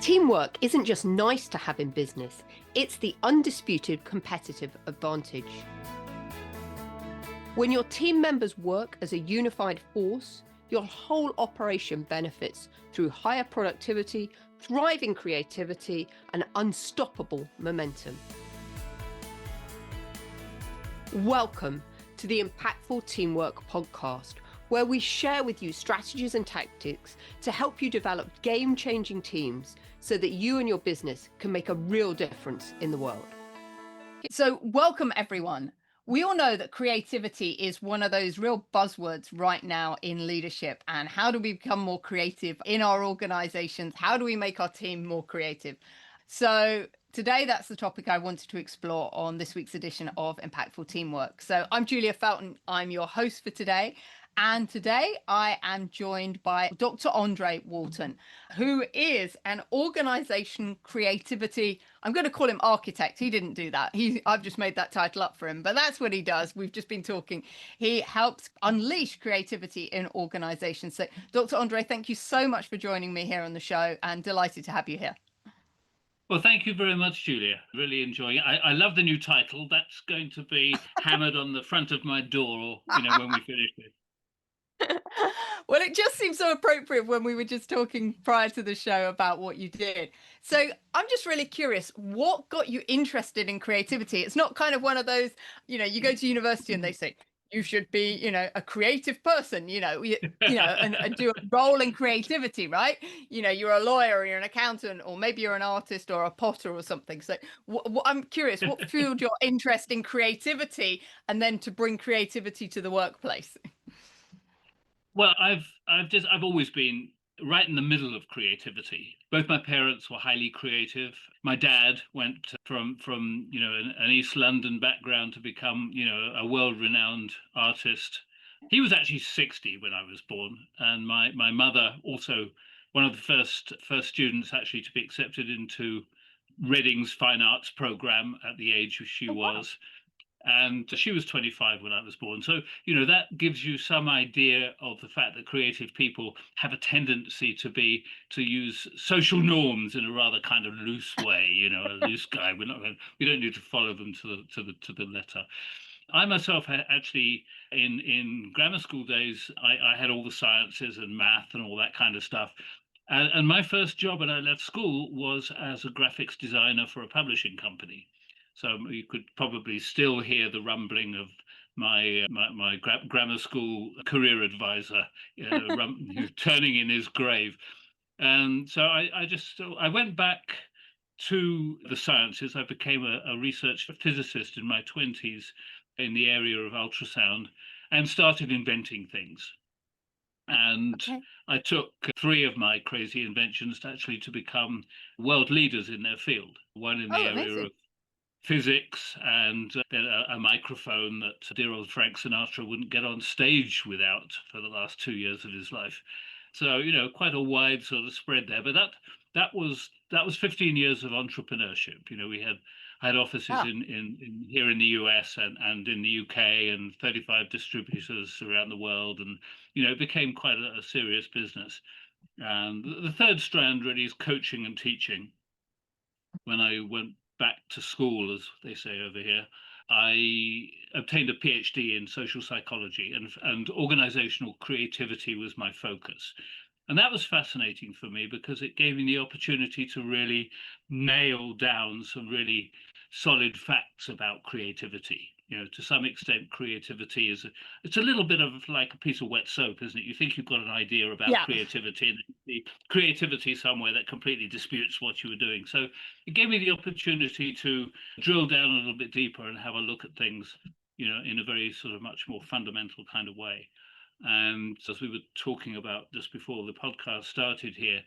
Teamwork isn't just nice to have in business, it's the undisputed competitive advantage. When your team members work as a unified force, your whole operation benefits through higher productivity, thriving creativity, and unstoppable momentum. Welcome to the Impactful Teamwork Podcast, where we share with you strategies and tactics to help you develop game-changing teams so that you and your business can make a real difference in the world. So welcome, everyone. We all know that creativity is one of those real buzzwords right now in leadership. And how do we become more creative in our organizations? How do we make our team more creative? So today, that's the topic I wanted to explore on this week's edition of Impactful Teamwork. So I'm Julia Felton. I'm your host for today. And today I am joined by Dr. Andre Walton, who is an organization creativity. I'm going to call him architect. He didn't do that. I've just made that title up for him, but that's what he does. We've just been talking. He helps unleash creativity in organizations. So Dr. Andre, thank you so much for joining me here on the show, and delighted to have you here. Well, thank you very much, Julia. Really enjoying it. I love the new title. That's going to be hammered on the front of my door, when we finish it. Well, it just seems so appropriate when we were just talking prior to the show about what you did. So I'm just really curious, what got you interested in creativity? It's not kind of one of those, you go to university and they say, you should be, a creative person, and do a role in creativity, right? You're a lawyer or you're an accountant, or maybe you're an artist or a potter or something. So I'm curious, what fueled your interest in creativity and then to bring creativity to the workplace? Well, I've always been right in the middle of creativity. Both my parents were highly creative. My dad went from an East London background to become a world-renowned artist. He was actually 60 when I was born, and my mother also one of the first students actually to be accepted into Reading's fine arts program at the age she was. And she was 25 when I was born. So, that gives you some idea of the fact that creative people have a tendency to use social norms in a rather kind of loose way, a loose guy. We don't need to follow them to the letter. I myself had actually in grammar school days, I had all the sciences and math and all that kind of stuff. And my first job when I left school was as a graphics designer for a publishing company. So you could probably still hear the rumbling of my grammar school career advisor turning in his grave. And so I went back to the sciences. I became a research physicist in my 20s in the area of ultrasound and started inventing things. And I took 3 of my crazy inventions to become world leaders in their field. One in the area of physics, and then a microphone that dear old Frank Sinatra wouldn't get on stage without for the last 2 years of his life. So quite a wide sort of spread there. But that was 15 years of entrepreneurship. I had offices in here in the US and in the UK, and 35 distributors around the world, and it became quite a serious business. And the third strand really is coaching and teaching. When I went back to school, as they say over here, I obtained a PhD in social psychology, and organizational creativity was my focus. And that was fascinating for me because it gave me the opportunity to really nail down some really solid facts about creativity. To some extent, creativity it's a little bit of like a piece of wet soap, isn't it? You think you've got an idea about creativity, and the creativity somewhere that completely disputes what you were doing. So it gave me the opportunity to drill down a little bit deeper and have a look at things, in a very sort of much more fundamental kind of way. And as we were talking about just before the podcast started here,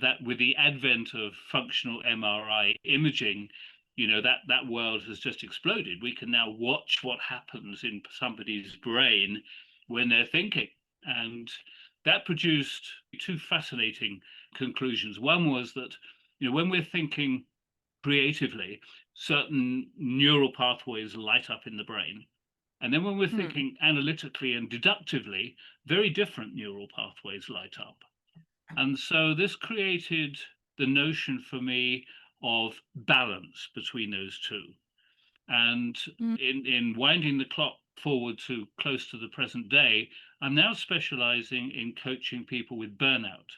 that with the advent of functional MRI imaging, that world has just exploded. We can now watch what happens in somebody's brain when they're thinking. And that produced 2 fascinating conclusions. One was that, when we're thinking creatively, certain neural pathways light up in the brain. And then when we're thinking analytically and deductively, very different neural pathways light up. And so this created the notion for me of balance between those two. And Mm. in winding the clock forward to close to the present day, I'm now specializing in coaching people with burnout.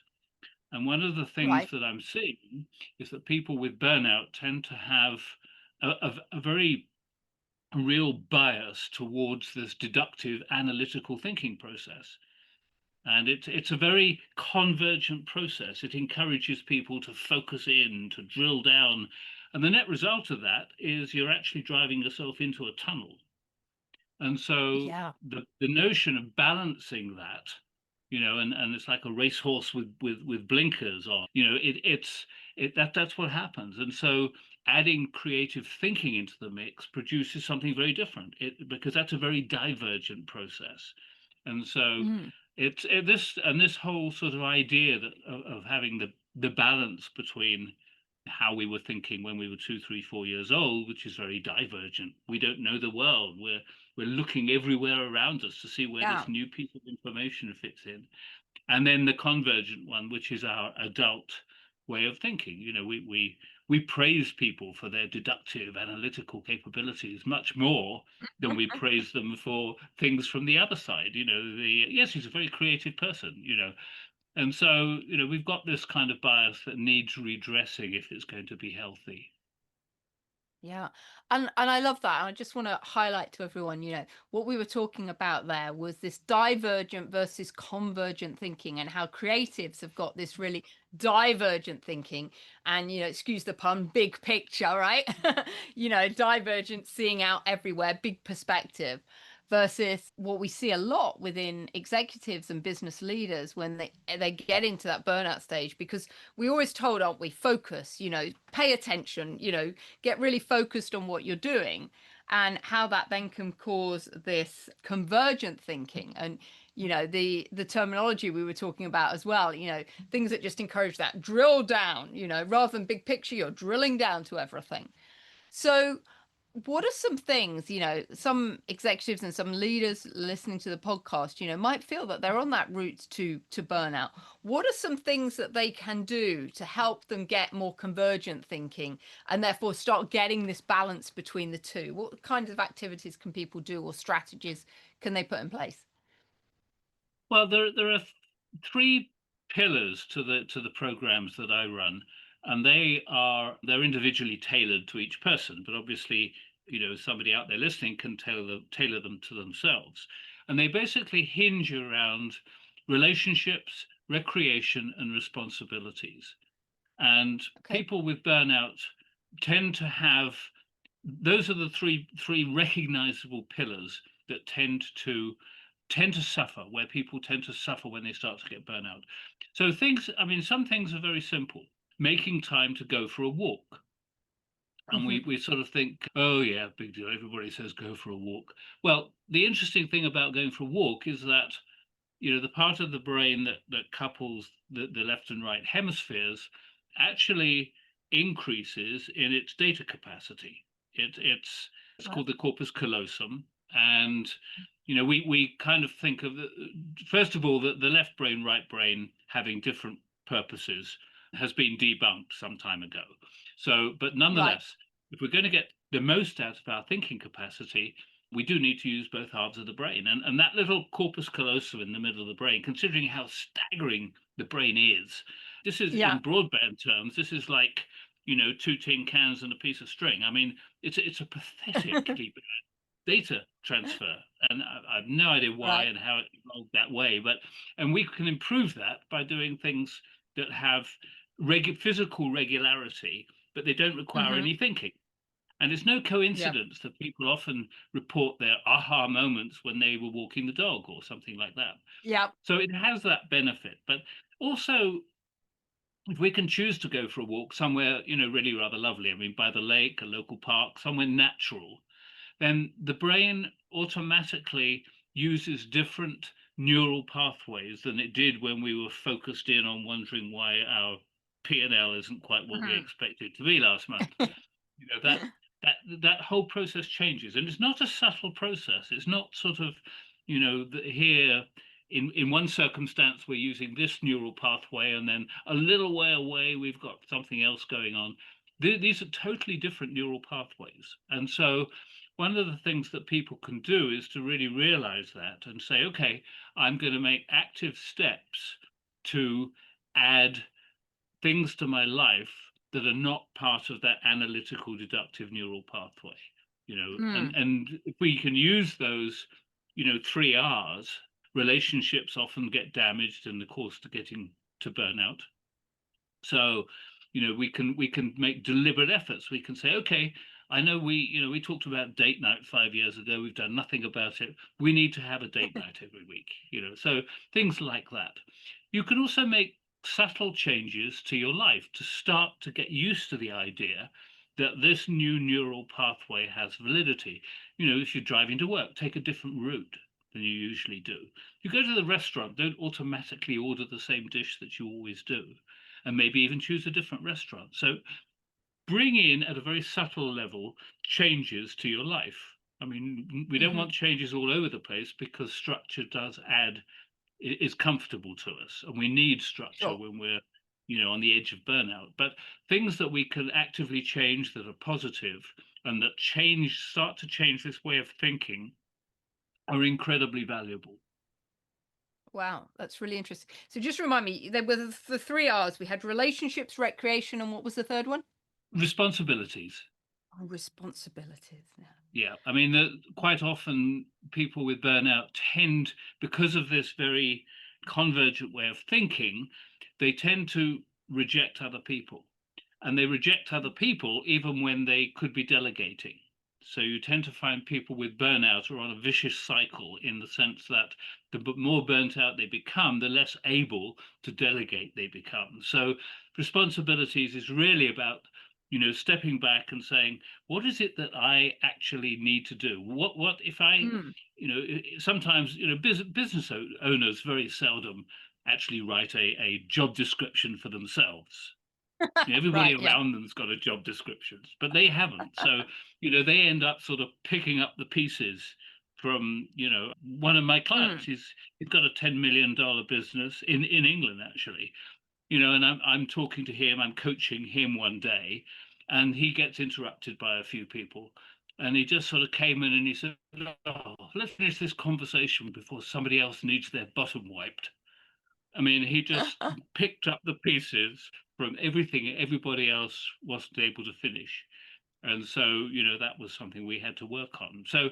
And one of the things Right. that I'm seeing is that people with burnout tend to have a very real bias towards this deductive analytical thinking process. And it's a very convergent process. It encourages people to focus in, to drill down. And the net result of that is you're actually driving yourself into a tunnel. And so Yeah. the notion of balancing that, and it's like a racehorse with blinkers on, that's what happens. And so adding creative thinking into the mix produces something very different. Because that's a very divergent process. And so Mm. this whole sort of idea that of having the balance between how we were thinking when we were 2, 3, 4 years old, which is very divergent. We don't know the world. We're looking everywhere around us to see where Yeah. this new piece of information fits in. And then the convergent one, which is our adult way of thinking. We praise people for their deductive analytical capabilities much more than we praise them for things from the other side. Yes, he's a very creative person, and so, we've got this kind of bias that needs redressing if it's going to be healthy. Yeah. And I love that. I just want to highlight to everyone, what we were talking about there was this divergent versus convergent thinking, and how creatives have got this really divergent thinking and, excuse the pun, big picture, right? Divergent, seeing out everywhere, big perspective, versus what we see a lot within executives and business leaders when they get into that burnout stage, because we always told, aren't we, focus, pay attention, get really focused on what you're doing, and how that then can cause this convergent thinking. And the terminology we were talking about as well, things that just encourage that drill down, rather than big picture, you're drilling down to everything. So what are some things, some executives and some leaders listening to the podcast, might feel that they're on that route to burnout? What are some things that they can do to help them get more convergent thinking, and therefore start getting this balance between the two? What kinds of activities can people do, or strategies can they put in place? Well, there are three pillars to the programs that I run, and they're individually tailored to each person. But obviously, somebody out there listening can tailor them to themselves, and they basically hinge around relationships, recreation, and responsibilities. And Okay. people with burnout tend to have those are the three recognizable pillars that tend to suffer, where people tend to suffer when they start to get burnout. So some things are very simple. Making time to go for a walk. And Hmm. we sort of think, oh yeah, big deal. Everybody says go for a walk. Well, the interesting thing about going for a walk is that, the part of the brain that couples the left and right hemispheres actually increases in its data capacity. It's Right. called the corpus callosum, and we kind of think of first of all, the left brain, right brain having different purposes has been debunked some time ago. So, but Right. nonetheless, if we're going to get the most out of our thinking capacity, we do need to use both halves of the brain. And that little corpus callosum in the middle of the brain, considering how staggering the brain is, this is Yeah. in broadband terms, this is like, two tin cans and a piece of string. I mean, it's a pathetically bad data transfer. And I have no idea why Right. and how it evolved that way. And we can improve that by doing things that have physical regularity, but they don't require Hmm. any thinking. And it's no Yeah. coincidence that people often report their aha moments when they were walking the dog or something like that. Yeah. So it has that benefit. But also, if we can choose to go for a walk somewhere, really rather lovely, I mean, by the lake, a local park, somewhere natural, then the brain automatically uses different neural pathways than it did when we were focused in on wondering why our P&L isn't quite what we Hmm. expected it to be last month. That whole process changes, and it's not a subtle process. It's not sort of, here in one circumstance we're using this neural pathway, and then a little way away we've got something else going on. These are totally different neural pathways. And so one of the things that people can do is to really realize that and say, okay, I'm going to make active steps to add things to my life that are not part of that analytical deductive neural pathway, and if we can use those, 3 R's, relationships often get damaged in the course to getting to burnout. So, we can make deliberate efforts. We can say, okay, I know we talked about date night 5 years ago. We've done nothing about it. We need to have a date night every week, so things like that. You can also make subtle changes to your life to start to get used to the idea that this new neural pathway has validity. If you're driving to work, take a different route than you usually do. You go to the restaurant, don't automatically order the same dish that you always do, and maybe even choose a different restaurant. So bring in, at a very subtle level, changes to your life. I mean, we don't want changes all over the place, because structure is comfortable to us, and we need structure when we're on the edge of burnout. But things that we can actively change that are positive and that start to change this way of thinking are incredibly valuable. Wow, that's really interesting. So just remind me, there were the 3 R's. We had relationships, recreation, and what was the third one? Responsibilities. Oh, responsibilities. Yeah, I mean, quite often people with burnout tend, because of this very convergent way of thinking, they tend to reject other people. And they reject other people even when they could be delegating. So you tend to find people with burnout are on a vicious cycle, in the sense that the more burnt out they become, the less able to delegate they become. So responsibilities is really about stepping back and saying, what is it that I actually need to do? What if I, sometimes business owners very seldom actually write a job description for themselves. Everybody Right, yeah. around them's got a job description, but they haven't. So they end up sort of picking up the pieces from one of my clients. He's got a $10 million business in England, actually. And I'm talking to him, I'm coaching him one day, and he gets interrupted by a few people. And he just sort of came in and he said, oh, let's finish this conversation before somebody else needs their bottom wiped. I mean, he just picked up the pieces from everything everybody else wasn't able to finish. And so, that was something we had to work on. So,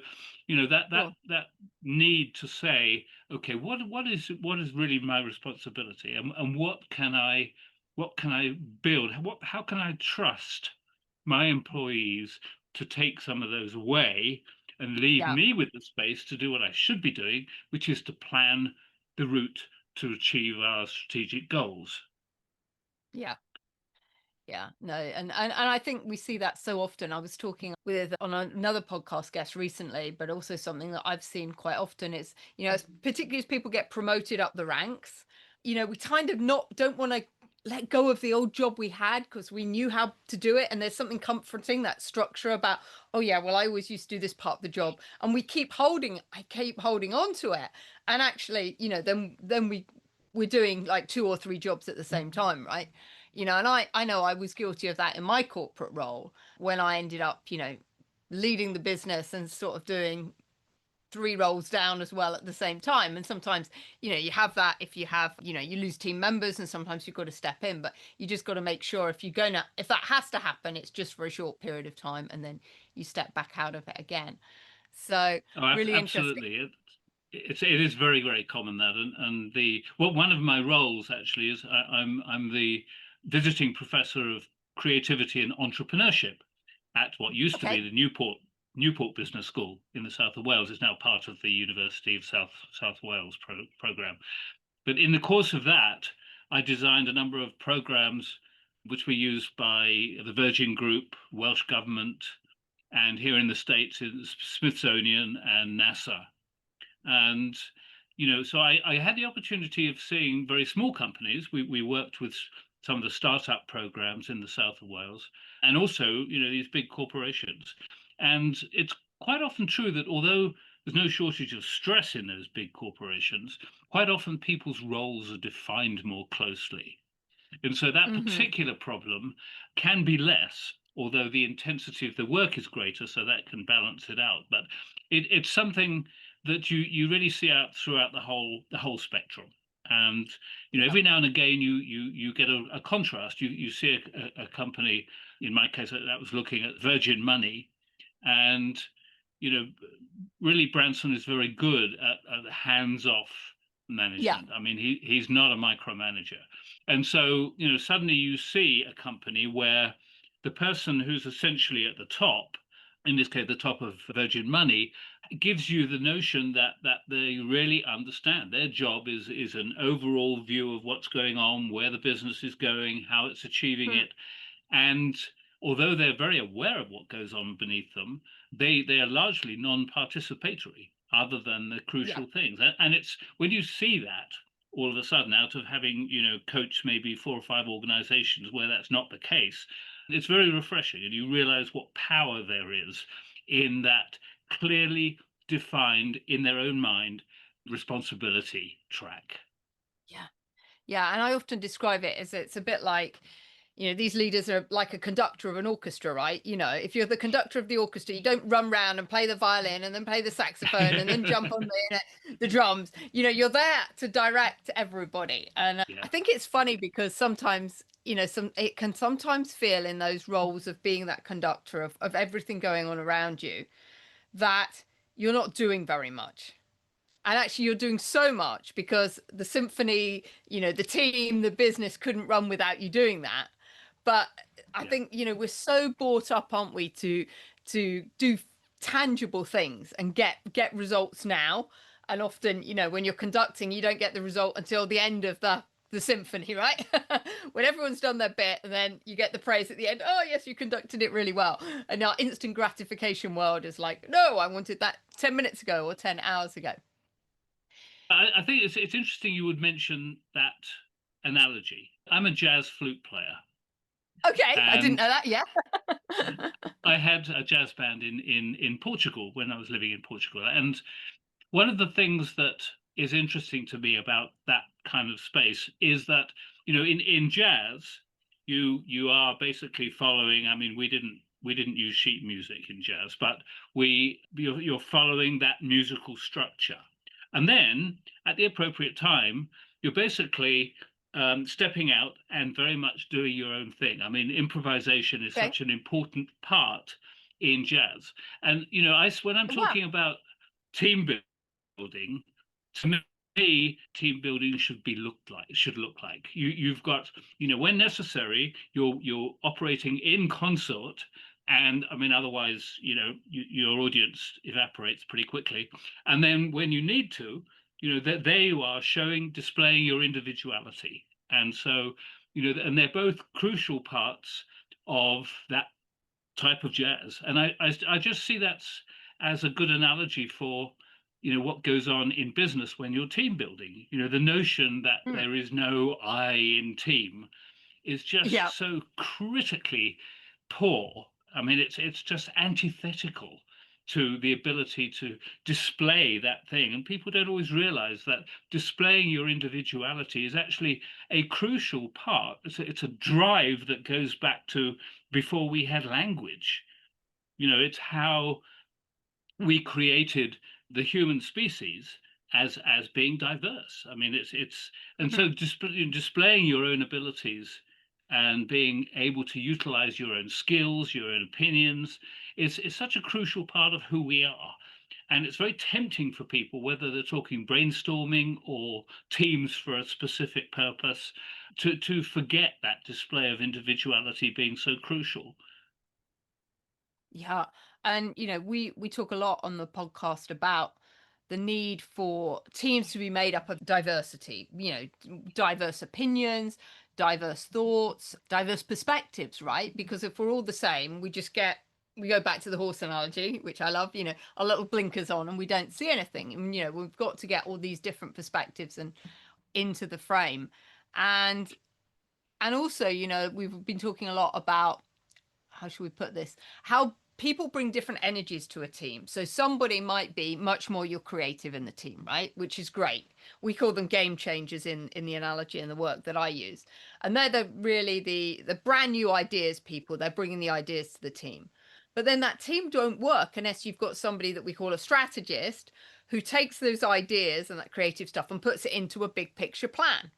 that need to say, okay, what is really my responsibility, and what can I build? How can I trust my employees to take some of those away and leave me with the space to do what I should be doing, which is to plan the route to achieve our strategic goals. Yeah, no, and I think we see that so often. I was talking on another podcast guest recently, but also something that I've seen quite often is, particularly as people get promoted up the ranks, we kind of don't want to let go of the old job we had, because we knew how to do it, and there's something comforting, that structure about, oh yeah, well, I always used to do this part of the job, and I keep holding on to it, and actually, then we're doing like 2 or 3 jobs at the same time, right? And I know I was guilty of that in my corporate role, when I ended up, leading the business and sort of doing 3 roles down as well at the same time. And sometimes, you have that, if you have, you lose team members, and sometimes you've got to step in, but you just got to make sure, if that has to happen, it's just for a short period of time, and then you step back out of it again. So really absolutely. interesting. It is very, very common, that, and one of my roles actually is I'm the visiting professor of creativity and entrepreneurship at what used to be the Newport Business School in the south of Wales. Is now part of the University of South Wales program. But in the course of that, I designed a number of programs which were used by the Virgin Group, Welsh Government, and here in the States, in Smithsonian and NASA. And so I had the opportunity of seeing very small companies. We worked with some of the startup programs in the south of Wales, and also these big corporations. And it's quite often true that although there's no shortage of stress in those big corporations. Quite often people's roles are defined more closely. And so that particular problem can be less, although the intensity of the work is greater, so that can balance it out. But it's something that you really see out throughout the whole spectrum. And every now and again you get a contrast. You see a company, in my case, that was looking at Virgin Money, and you know really Branson is very good at hands-off management. I mean, he's not a micromanager. And so, suddenly you see a company where the person who's essentially at the top, in this case, the top of Virgin Money, gives you the notion that they really understand. Their job is an overall view of what's going on, where the business is going, how it's achieving it. And although they're very aware of what goes on beneath them, they are largely non-participatory, other than the crucial things. And it's when you see that, all of a sudden, out of having coached maybe 4 or 5 organizations where that's not the case, it's very refreshing, and you realize what power there is in that clearly defined, in their own mind, responsibility track. Yeah, and I often describe it as it's a bit like, these leaders are like a conductor of an orchestra, right? If you're the conductor of the orchestra, you don't run around and play the violin and then play the saxophone and then jump on the drums. You're there to direct everybody. And I think it's funny because sometimes, it can sometimes feel in those roles of being that conductor of everything going on around you that you're not doing very much. And actually, you're doing so much because the symphony, the team, the business couldn't run without you doing that. But I think, we're so brought up, aren't we, to do tangible things and get results now. And often, when you're conducting, you don't get the result until the end of the symphony, right? When everyone's done their bit, and then you get the praise at the end. Oh, yes, you conducted it really well. And our instant gratification world is like, no, I wanted that 10 minutes ago or 10 hours ago. I think it's interesting you would mention that analogy. I'm a jazz flute player. Okay, I didn't know that. Yeah. I had a jazz band in Portugal when I was living in Portugal. And one of the things that is interesting to me about that kind of space is that, in jazz, you are basically following, I mean, we didn't use sheet music in jazz, but you're following that musical structure. And then at the appropriate time, you're basically stepping out and very much doing your own thing. I mean, improvisation is such an important part in jazz. And, when I'm talking about team building, to me, team building should look like you've got, when necessary, you're operating in consort. And I mean, otherwise, your audience evaporates pretty quickly. And then when you need to, that they are displaying your individuality. And so, and they're both crucial parts of that type of jazz. And I just see that as a good analogy for, what goes on in business when you're team building. The notion that there is no I in team is just so critically poor. I mean, it's just antithetical to the ability to display that thing. And people don't always realize that displaying your individuality is actually a crucial part. It's a drive that goes back to before we had language. It's how we created the human species as being diverse. I mean, and so displaying your own abilities and being able to utilize your own skills, your own opinions, is such a crucial part of who we are. And it's very tempting for people, whether they're talking brainstorming or teams for a specific purpose, to forget that display of individuality being so crucial. Yeah. And, we talk a lot on the podcast about the need for teams to be made up of diversity, diverse opinions, diverse thoughts, diverse perspectives, right? Because if we're all the same, we go back to the horse analogy, which I love, our little blinkers on and we don't see anything. And, we've got to get all these different perspectives and into the frame. And also, we've been talking a lot about, how should we put this? How people bring different energies to a team. So somebody might be much more your creative in the team, right? Which is great. We call them game changers in the analogy and the work that I use. And they're the brand new ideas people. They're bringing the ideas to the team. But then that team don't work unless you've got somebody that we call a strategist who takes those ideas and that creative stuff and puts it into a big picture plan.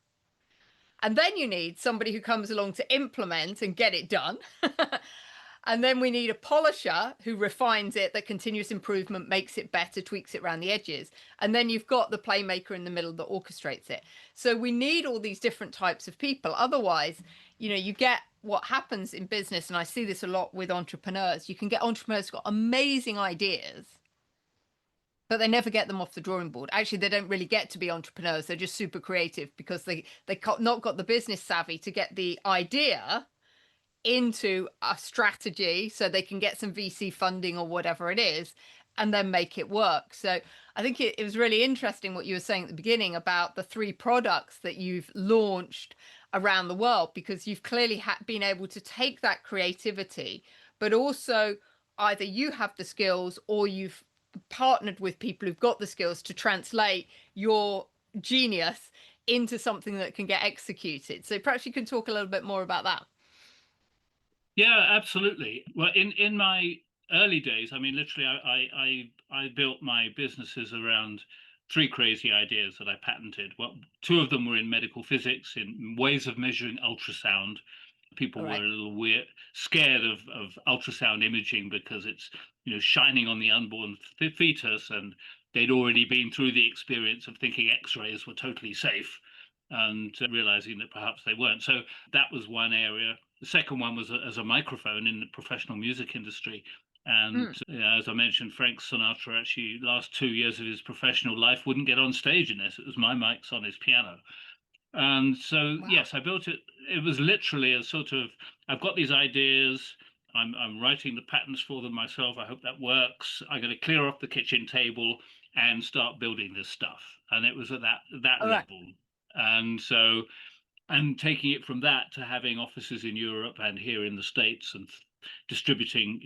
And then you need somebody who comes along to implement and get it done. And then we need a polisher who refines it, that continuous improvement makes it better, tweaks it around the edges. And then you've got the playmaker in the middle that orchestrates it. So we need all these different types of people. Otherwise, you get what happens in business, and I see this a lot with entrepreneurs. You can get entrepreneurs who've got amazing ideas, but they never get them off the drawing board. Actually, they don't really get to be entrepreneurs. They're just super creative because they not got the business savvy to get the idea into a strategy so they can get some VC funding or whatever it is and then make it work. So I think it was really interesting what you were saying at the beginning about the 3 products that you've launched around the world, because you've clearly been able to take that creativity, but also either you have the skills or you've partnered with people who've got the skills to translate your genius into something that can get executed. So perhaps you can talk a little bit more about that. Yeah, absolutely. Well, in my early days, I mean, literally, I built my businesses around 3 crazy ideas that I patented. Well, 2 of them were in medical physics, in ways of measuring ultrasound. People were a little weird, scared of ultrasound imaging because it's shining on the unborn fetus, and they'd already been through the experience of thinking X-rays were totally safe, and realizing that perhaps they weren't. So that was one area. The second one was as a microphone in the professional music industry. And as I mentioned, Frank Sinatra actually last 2 years of his professional life wouldn't get on stage unless it was my mics on his piano. And so, yes, I built it. It was literally a sort of, I've got these ideas. I'm writing the patterns for them myself. I hope that works. I'm going to clear off the kitchen table and start building this stuff. And it was at that level. And so I'm taking it from that to having offices in Europe and here in the States, and distributing,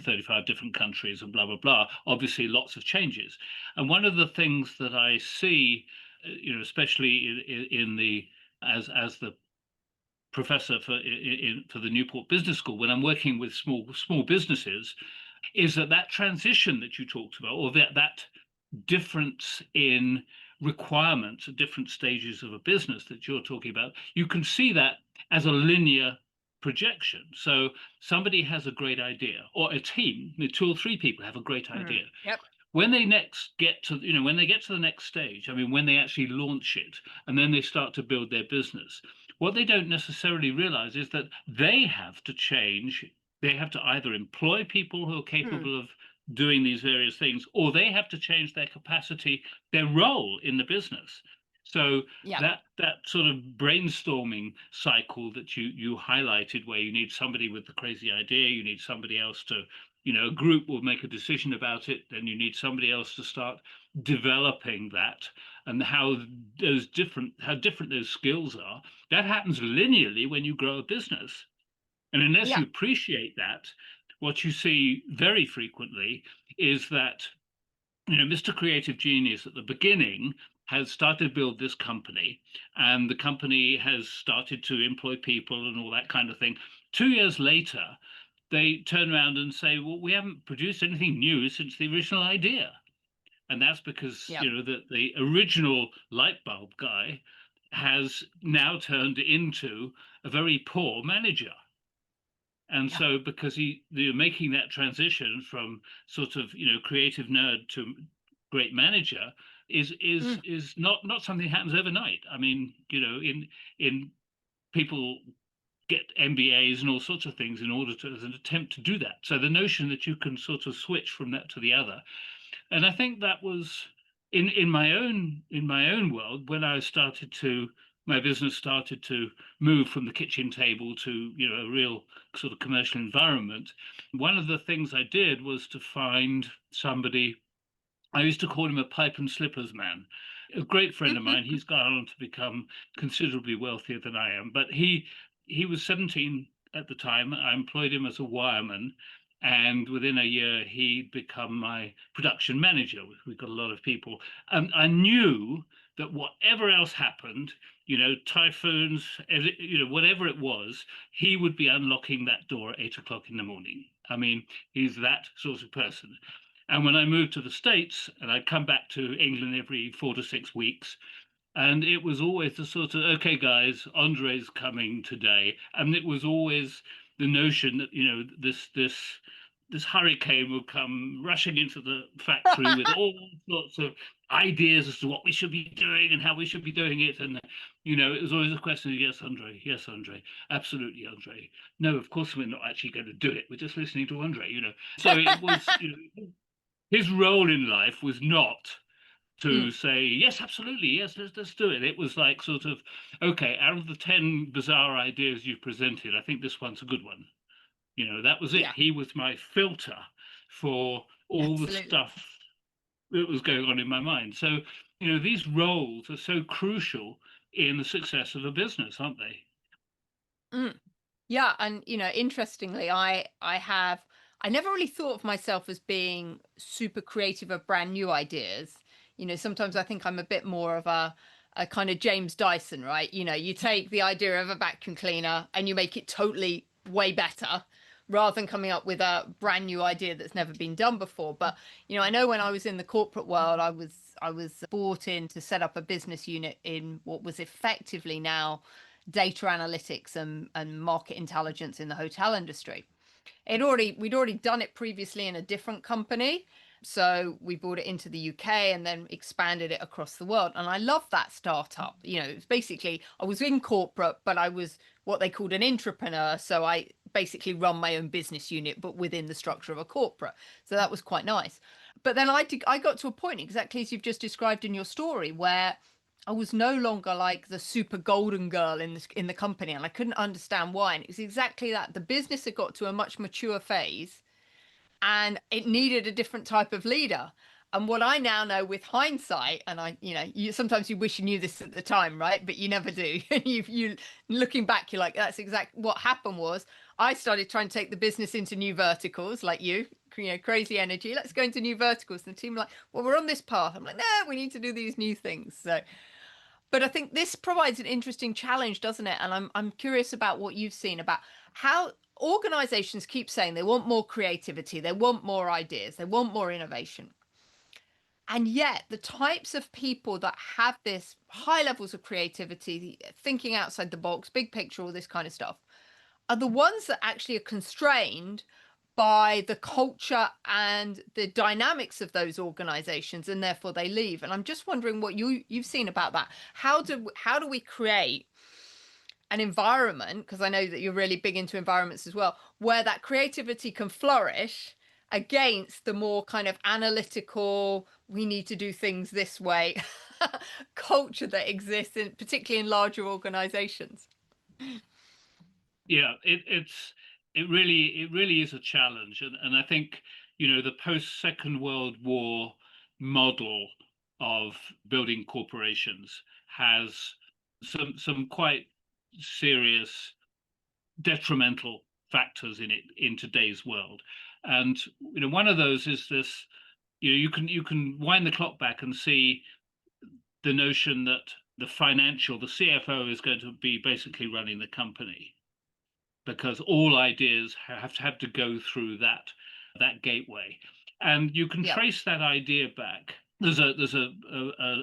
35 different countries and blah, blah, blah. Obviously, lots of changes. And one of the things that I see, especially in the as the professor for the Newport Business School, when I'm working with small businesses, is that transition that you talked about, or that difference in requirements at different stages of a business that you're talking about, you can see that as a linear projection. So somebody has a great idea, or a team, 2 or 3 people have a great idea. When they next get to, when they get to the next stage, I mean, when they actually launch it and then they start to build their business, what they don't necessarily realize is that they have to change. They have to either employ people who are capable of doing these various things, or they have to change their capacity, their role in the business. So that sort of brainstorming cycle that you highlighted, where you need somebody with the crazy idea, you need somebody else to, a group will make a decision about it, then you need somebody else to start developing that, and how different those skills are. That happens linearly when you grow a business. And unless you appreciate that, what you see very frequently is that, Mr. Creative Genius at the beginning has started to build this company, and the company has started to employ people and all that kind of thing. 2 years later, they turn around and say, well, we haven't produced anything new since the original idea. And that's because, the original light bulb guy has now turned into a very poor manager. And so because they're making that transition from sort of, creative nerd to great manager is not something that happens overnight. I mean, in people get MBAs and all sorts of things in order to, as an attempt to do that. So the notion that you can sort of switch from that to the other. And I think that was in my own world, when my business started to move from the kitchen table to, a real sort of commercial environment. One of the things I did was to find somebody. I used to call him a pipe and slippers man. A great friend of mine. He's gone on to become considerably wealthier than I am. But he was 17 at the time. I employed him as a wireman, And within a year, he'd become my production manager. We've got a lot of people. And I knew that whatever else happened, typhoons, whatever it was, he would be unlocking that door at 8 o'clock in the morning. I mean, he's that sort of person. And when I moved to the States, and I'd come back to England every 4 to 6 weeks, and it was always the sort of, okay, guys, Andre's coming today. And it was always the notion that, this hurricane would come rushing into the factory with all sorts of ideas as to what we should be doing and how we should be doing it. And, it was always a question of, yes, Andre, absolutely, Andre. No, of course, we're not actually going to do it. We're just listening to Andre, So it was, his role in life was not to say, yes, absolutely, yes, let's do it. It was like sort of, okay, out of the 10 bizarre ideas you've presented, I think this one's a good one. That was it. Yeah. He was my filter for all the stuff that was going on in my mind. So, these roles are so crucial in the success of a business, aren't they? Yeah, and interestingly, I never really thought of myself as being super creative of brand new ideas. Sometimes I think I'm a bit more of a kind of James Dyson, right? You take the idea of a vacuum cleaner and you make it totally way better rather than coming up with a brand new idea that's never been done before. But I know when I was in the corporate world, I was brought in to set up a business unit in what was effectively now data analytics and market intelligence in the hotel industry. We'd already done it previously in a different company. So we brought it into the UK and then expanded it across the world. And I love that startup. It's basically, I was in corporate, but I was what they called an entrepreneur. So I basically run my own business unit, but within the structure of a corporate. So that was quite nice. But then I got to a point, exactly as you've just described in your story, where I was no longer like the super golden girl in the company, and I couldn't understand why. And it was exactly that. The business had got to a much mature phase and it needed a different type of leader. And what I now know with hindsight, and sometimes you wish you knew this at the time, right? But you never do. you looking back, you're like, that's exactly what happened. Was I started trying to take the business into new verticals, like crazy energy. Let's go into new verticals. And the team were like, well, we're on this path. I'm like, no, we need to do these new things. So, but I think this provides an interesting challenge, doesn't it? And I'm curious about what you've seen about how organizations keep saying they want more creativity, they want more ideas, they want more innovation. And yet the types of people that have this high levels of creativity, thinking outside the box, big picture, all this kind of stuff, are the ones that actually are constrained by the culture and the dynamics of those organizations, and therefore they leave. And I'm just wondering what you've seen about that. How do we create an environment, because I know that you're really big into environments as well, where that creativity can flourish against the more kind of analytical, we need to do things this way culture that exists particularly in larger organizations? Yeah, it really is a challenge, and I think the post Second World War model of building corporations has some quite serious detrimental factors in it in today's world. And one of those is this, you can wind the clock back and see the notion that the CFO is going to be basically running the company, because all ideas have to go through that gateway, and you can trace that idea back. There's a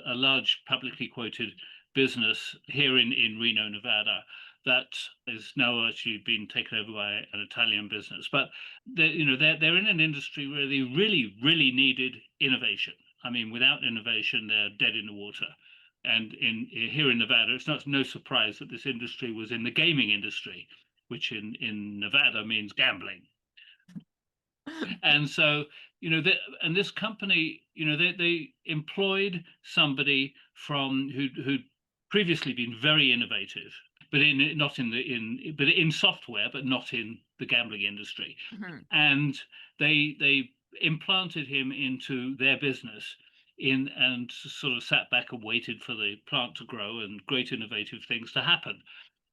large publicly quoted business here in Reno, Nevada, that is now actually been taken over by an Italian business, but they're in an industry where they really needed innovation. I mean, without innovation, they're dead in the water. And here in Nevada, it's no surprise that this industry was in the gaming industry, which in Nevada means gambling. And so, and this company, they employed somebody who'd previously been very innovative, but in software, but not in the gambling industry. Mm-hmm. And they implanted him into their business and sort of sat back and waited for the plant to grow and great innovative things to happen.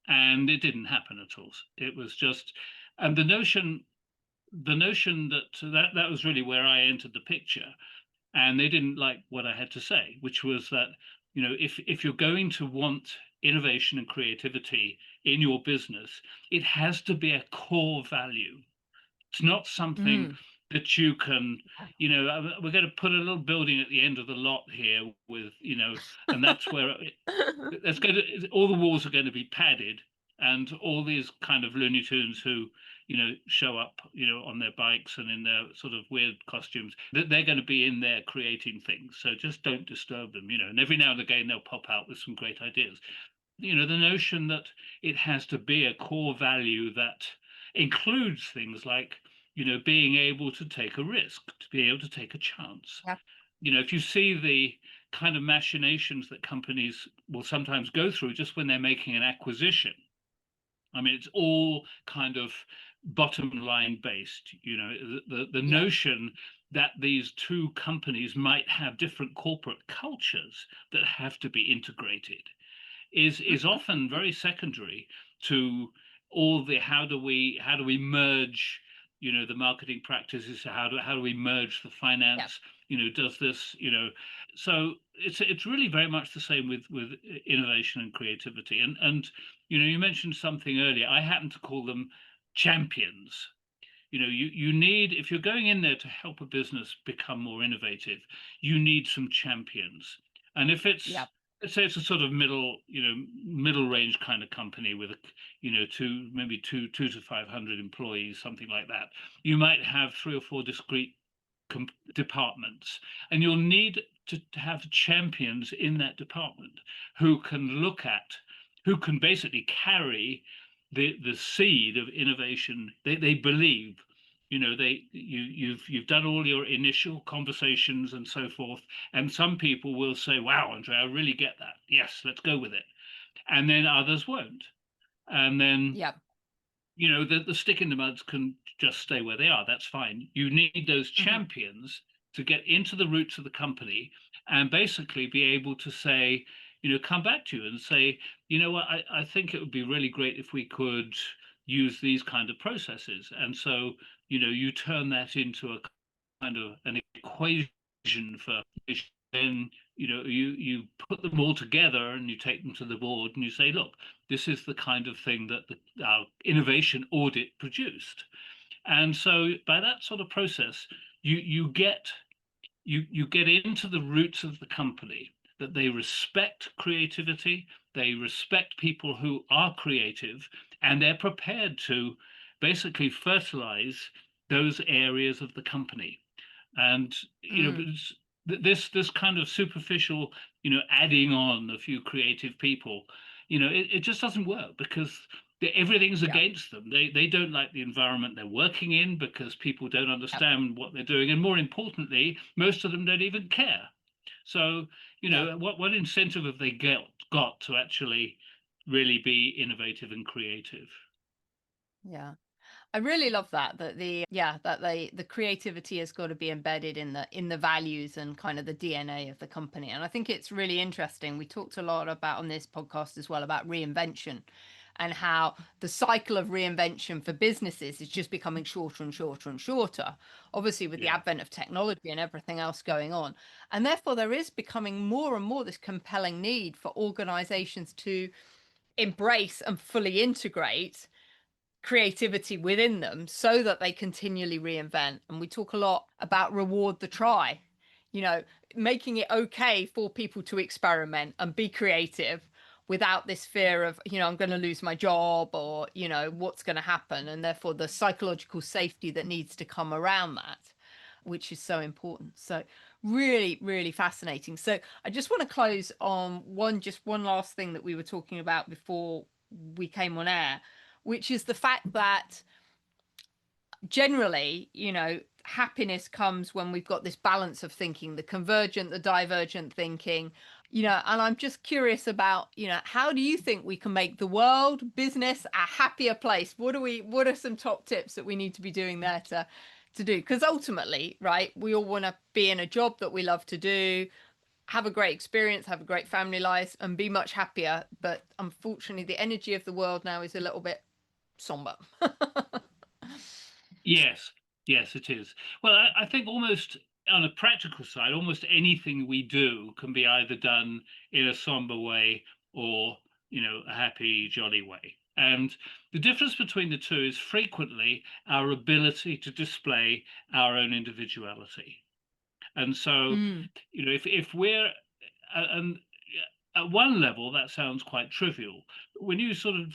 And it didn't happen at all. It was just, and the notion the notion that was really where I entered the picture, and they didn't like what I had to say, which was that, if you're going to want innovation and creativity in your business, it has to be a core value. It's not something Mm. that you can, we're going to put a little building at the end of the lot here with, and that's where that's going to, all the walls are going to be padded, and all these kind of Looney Tunes who, show up, on their bikes and in their sort of weird costumes, that they're going to be in there creating things. So just don't disturb them, and every now and again they'll pop out with some great ideas. The notion that it has to be a core value that includes things like, being able to take a risk, to be able to take a chance. Yeah. If you see the kind of machinations that companies will sometimes go through just when they're making an acquisition, I mean, it's all kind of bottom line based, the Yeah. notion that these two companies might have different corporate cultures that have to be integrated is often very secondary to all the how do we merge, the marketing practices, how do we merge the Yeah. finance, does this, so it's really very much the same with innovation and creativity. And you mentioned something earlier. I happen to call them champions. You need, if you're going in there to help a business become more innovative, you need some champions. And if it's, Yeah. let's say it's a sort of middle range kind of company with maybe two to 500 employees, something like that, you might have three or four discrete departments, and you'll need to have champions in that department who can basically carry the seed of innovation. They believe, you've done all your initial conversations and so forth, and some people will say, wow, Andre, I really get that, yes, let's go with it. And then others won't. And then, Yeah. the stick in the muds can just stay where they are. That's fine. You need those champions to get into the roots of the company and basically be able to say, come back to you and say, what, I think it would be really great if we could use these kind of processes. And so, you turn that into a kind of an equation for, then, you put them all together and you take them to the board and you say, look, this is the kind of thing that our innovation audit produced. And so by that sort of process, you get into the roots of the company, that they respect creativity, they respect people who are creative, and they're prepared to basically fertilize those areas of the company. And Mm. this kind of superficial, adding on a few creative people, it just doesn't work, because everything's Yeah. against them. They don't like the environment they're working in, because people don't Yeah. understand what they're doing, and more importantly, most of them don't even care. So, Yeah. what incentive have they got to actually really be innovative and creative? Yeah. I really love that the creativity has got to be embedded in the values and kind of the DNA of the company. And I think it's really interesting. We talked a lot about on this podcast as well about reinvention and how the cycle of reinvention for businesses is just becoming shorter and shorter and shorter, obviously with the Yeah. advent of technology and everything else going on. And therefore there is becoming more and more this compelling need for organizations to embrace and fully integrate creativity within them so that they continually reinvent. And we talk a lot about reward the try, you know, making it okay for people to experiment and be creative without this fear of, I'm going to lose my job or, what's going to happen. And therefore the psychological safety that needs to come around that, which is so important. So really, really fascinating. So I just want to close on one last thing that we were talking about before we came on air, which is the fact that generally, happiness comes when we've got this balance of thinking, the convergent, the divergent thinking, and I'm just curious about, how do you think we can make the world, business a happier place? What are some top tips that we need to be doing there to do? Because ultimately, right, we all want to be in a job that we love to do, have a great experience, have a great family life, and be much happier. But unfortunately, the energy of the world now is a little bit somber. Yes. Yes, it is. Well, I think almost on a practical side, almost anything we do can be either done in a somber way or, a happy, jolly way. And the difference between the two is frequently our ability to display our own individuality. And so, Mm, if we're, and at one level, that sounds quite trivial. When you sort of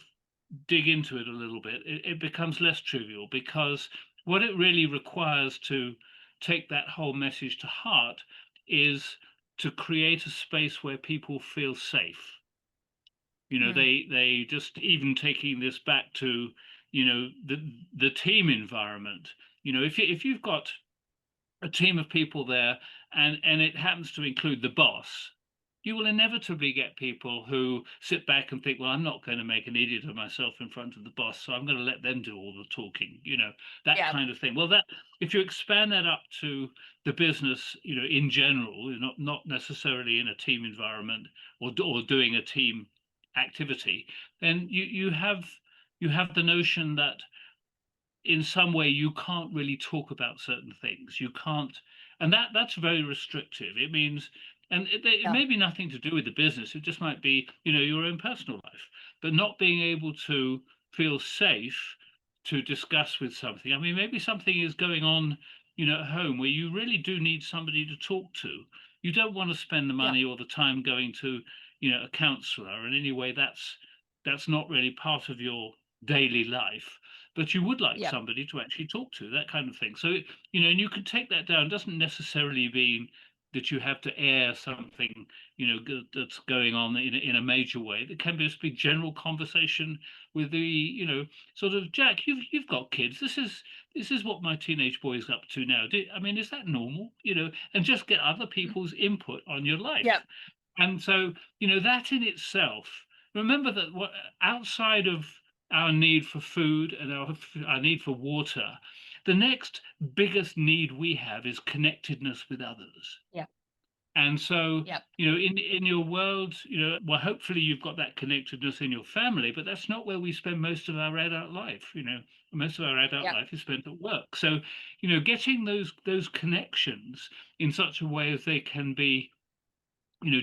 dig into it a little bit, it becomes less trivial because what it really requires to take that whole message to heart is to create a space where people feel safe. mm, They just even taking this back to the team environment. If you've got a team of people there and it happens to include the boss, you will inevitably get people who sit back and think, well, I'm not going to make an idiot of myself in front of the boss, so I'm going to let them do all the talking, that yeah, kind of thing. Well, that if you expand that up to the business, in general, not necessarily in a team environment or doing a team activity, then you have the notion that in some way you can't really talk about certain things. You can't, and that's very restrictive. It means, and it yeah, may be nothing to do with the business. It just might be, your own personal life, but not being able to feel safe to discuss with something. I mean, maybe something is going on, at home where you really do need somebody to talk to. You don't want to spend the yeah, money or the time going to, a counselor. And anyway, that's not really part of your daily life, but you would like yeah, somebody to actually talk to, that kind of thing. So, and you can take that down. It doesn't necessarily mean that you have to air something, that's going on in a major way. It can just be general conversation with the, sort of, Jack, you've got kids. This is what my teenage boy is up to now. I mean, is that normal? And just get other people's input on your yeah, life. And so, that in itself, remember that outside of our need for food and our need for water, the next biggest need we have is connectedness with others. yeah, And so, yeah, in your world, well, hopefully you've got that connectedness in your family, but that's not where we spend most of our adult life. Most of our adult yeah, life is spent at work. So, getting those connections in such a way as they can be,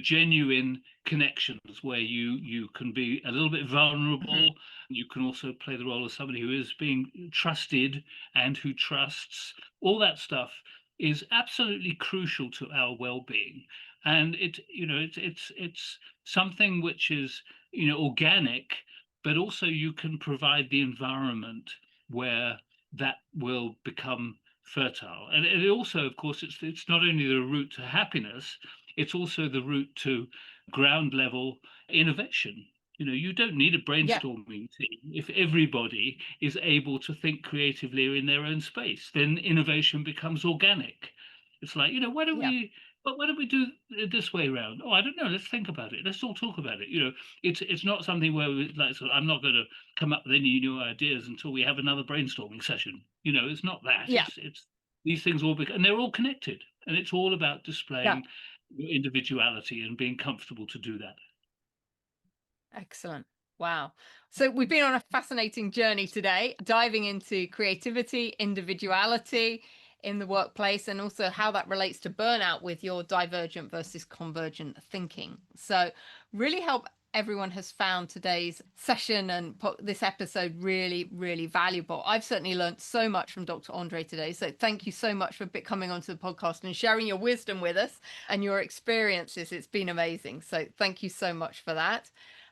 genuine connections where you can be a little bit mhm, vulnerable. You can also play the role of somebody who is being trusted and who trusts. All that stuff is absolutely crucial to our well-being, and it's something which is, organic, but also you can provide the environment where that will become fertile. And it also, of course, it's not only the route to happiness, it's also the route to ground level innovation. You don't need a yeah, brainstorming team. If everybody is able to think creatively in their own space, then innovation becomes organic. It's like, why don't yeah, we but why don't we do it this way around? Oh, I don't know. Let's think about it. Let's all talk about it. It's not something where we like. So I'm not going to come up with any new ideas until we have another brainstorming session. It's not that. yeah, It's these things all and they're all connected, and it's all about yeah. displaying your individuality and being comfortable to do that. Excellent. Wow. So we've been on a fascinating journey today, diving into creativity, individuality in the workplace, and also how that relates to burnout with your divergent versus convergent thinking. So really hope everyone has found today's session and this episode really, really valuable. I've certainly learned so much from Dr. Andre today. So thank you so much for coming onto the podcast and sharing your wisdom with us and your experiences. It's been amazing. So thank you so much for that.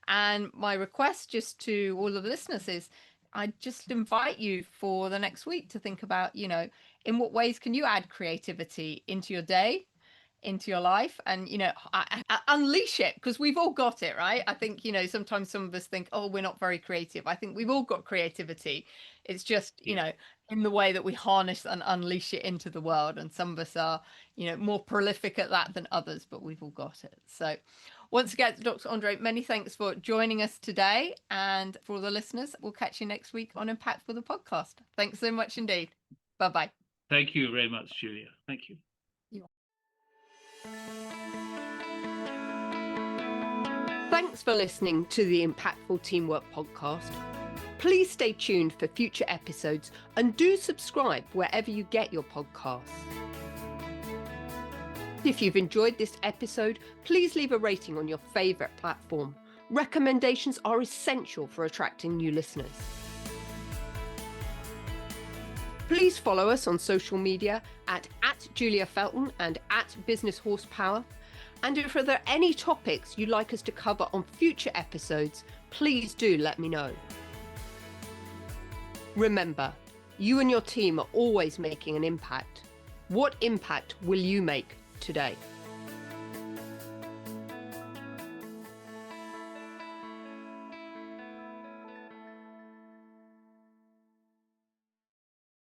And my request just to all of the listeners is I just invite you for the next week to think about, in what ways can you add creativity into your day, into your life, and, unleash it, because we've all got it, right? I think, sometimes some of us think, oh, we're not very creative. I think we've all got creativity. It's just, Yeah. in the way that we harness and unleash it into the world. And some of us are, more prolific at that than others, but we've all got it. So once again, Dr. Andre, many thanks for joining us today. And for all the listeners, we'll catch you next week on Impactful the podcast. Thanks so much indeed. Bye-bye. Thank you very much, Julia. Thank you. Thanks for listening to the Impactful Teamwork podcast. Please stay tuned for future episodes and do subscribe wherever you get your podcasts. If you've enjoyed this episode, please leave a rating on your favourite platform. Recommendations are essential for attracting new listeners. Please follow us on social media at Julia Felton and at Business Horsepower. And if there are any topics you'd like us to cover on future episodes, please do let me know. Remember, you and your team are always making an impact. What impact will you make today?